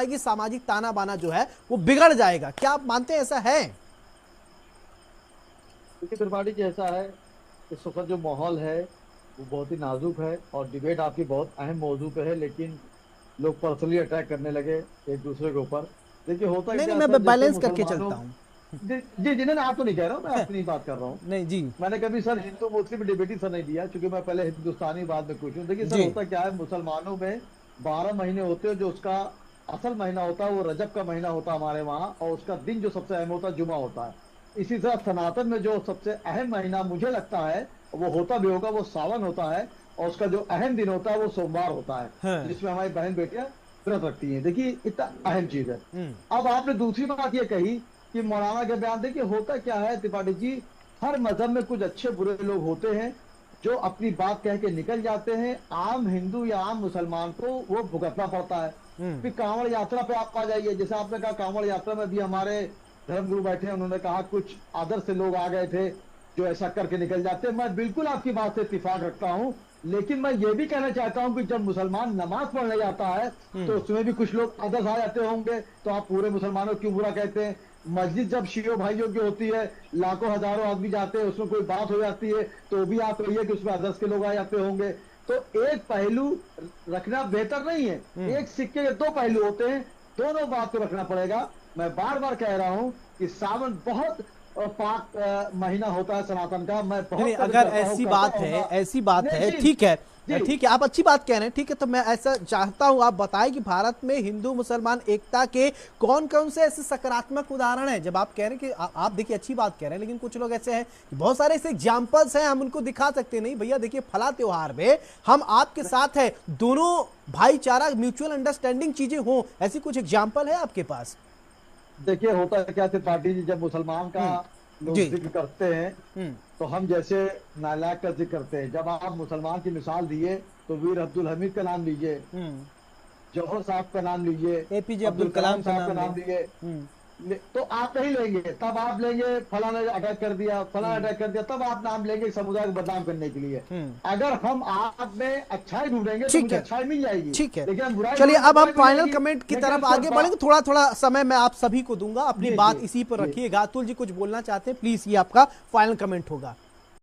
कि सामाजिक ताना बाना जो है वो बिगड़ जाएगा। क्या आप मानते हैं ऐसा है? देखिए त्रिपाठी जी, ऐसा है इस वक्त जो माहौल है वो बहुत ही नाजुक है और डिबेट आपकी बहुत अहम मौजू पे है, लेकिन लोग पर्सनली अटैक करने लगे एक दूसरे के ऊपर। देखिए होता नहीं नहीं, क्या सर, मैं जैसे बैलेंस करके मुसलमानों। चलता हूँ। जी जी जी, नहीं आप तो नहीं कह रहा हूँ, मैं अपनी बात कर रहा हूँ। नहीं जी। मैंने कभी सर हिंदू मुस्लिम डिबेट ही सर नहीं दिया, क्योंकि मैं पहले हिंदुस्तानी बाद में कुछ हूँ। देखिए सर जी। होता क्या है, मुसलमानों में 12 महीने होते हैं, जो उसका असल महीना होता है वो रजब का महीना होता है हमारे वहाँ, और उसका दिन जो सबसे अहम होता है जुमा होता है। इसी तरह सनातन में जो सबसे अहम महीना मुझे लगता है वो होता भी होगा, वो सावन होता है, और उसका जो अहम दिन होता है वो सोमवार होता है, हाँ। जिसमें हमारी बहन बेटियां व्रत रखती हैं। देखिए इतना अहम चीज है। हम्म। अब आपने दूसरी बात ये कही कि मौलाना के बयान, देखिए होता क्या है त्रिपाठी जी, हर मजहब में कुछ अच्छे बुरे लोग होते हैं जो अपनी बात कह के निकल जाते हैं, आम हिंदू या आम मुसलमान को वो भुगतना पड़ता है। हम्म। फिर कांवड़ यात्रा पे आप आ जाइए, जैसे आपने कहा कांवड़ यात्रा में भी हमारे धर्मगुरु बैठे हैं, उन्होंने कहा कुछ आदर से लोग आ गए थे जो ऐसा करके निकल जाते हैं। मैं बिल्कुल आपकी बात से इत्तेफाक रखता हूं, लेकिन मैं ये भी कहना चाहता हूं कि जब मुसलमान नमाज पढ़ने जाता है तो हम्म। उसमें भी कुछ लोग अदर्स आ जाते होंगे, तो आप पूरे मुसलमानों को क्यों बुरा कहते हैं? मस्जिद जब शियो भाइयों की होती है, लाखों हजारों आदमी जाते हैं, उसमें कोई बात हो जाती है तो भी आप कहिए कि उसमें अदर्स के लोग आ जाते होंगे। तो एक पहलू रखना बेहतर नहीं है, हम्म। एक सिक्के के दो पहलू होते हैं, दोनों बात को रखना पड़ेगा। मैं बार बार कह रहा हूं कि सावन बहुत पाक महीना होता है सनातन का, मैं नहीं नहीं, बहुत कदर अगर करता हूँ, ऐसी करता बात है, रहूंगा। ऐसी बात नहीं है, जी ठीक है। जी ठीक है, आप अच्छी बात कह रहे हैं, ठीक है। तो मैं ऐसा चाहता हूं आप बताएं कि भारत में हिंदू मुसलमान एकता के कौन कौन से ऐसे सकारात्मक उदाहरण हैं। जब आप कह रहे हैं कि आप देखिए अच्छी बात कह रहे हैं, लेकिन कुछ लोग ऐसे हैं कि बहुत सारे ऐसे एग्जाम्पल्स हैं, हम उनको दिखा सकते हैं। नहीं भैया देखिए, फला त्योहार में हम आपके साथ हैं, दोनों भाईचारा म्यूचुअल अंडरस्टैंडिंग चीजें हों, ऐसी कुछ एग्जाम्पल है आपके पास? देखिए होता है क्या त्रिपाठी जी, जब मुसलमान का जी। लोग जिक्र करते हैं हम्म। तो हम जैसे नालायक का जिक्र करते हैं। जब आप मुसलमान की मिसाल दिए तो वीर अब्दुल हमीद का नाम लीजिए, हम्म। जौहर साहब का नाम लीजिए, एपीजे अब्दुल अब्दुल कलाम कलाम का साहब का नाम ले। नाम लीजिए। हम्म। तो आप नहीं लेंगे, तब आप लेंगे फला ने अटैक कर दिया, फला हम्म। अटैक कर दिया, तब आप नाम लेंगे समुदाय को बदनाम करने के लिए। हम्म। अगर हम आप में अच्छाई ढूंढेंगे तो ठीक मुझे है। अच्छाई मिल जाएगी, ठीक है, लेकिन हम बुराई चलिए ढूंढेंगे तो अब हम बुराई फाइनल मिलेगी। कमेंट की लेकिन तरफ उसके आगे बढ़ेंगे। बाद थोड़ा थोड़ा समय मैं आप सभी को दूंगा, अपनी जी जी बात इसी पर जी, रखिएगा। अतुल जी कुछ बोलना चाहते हैं, प्लीज, ये आपका फाइनल कमेंट होगा।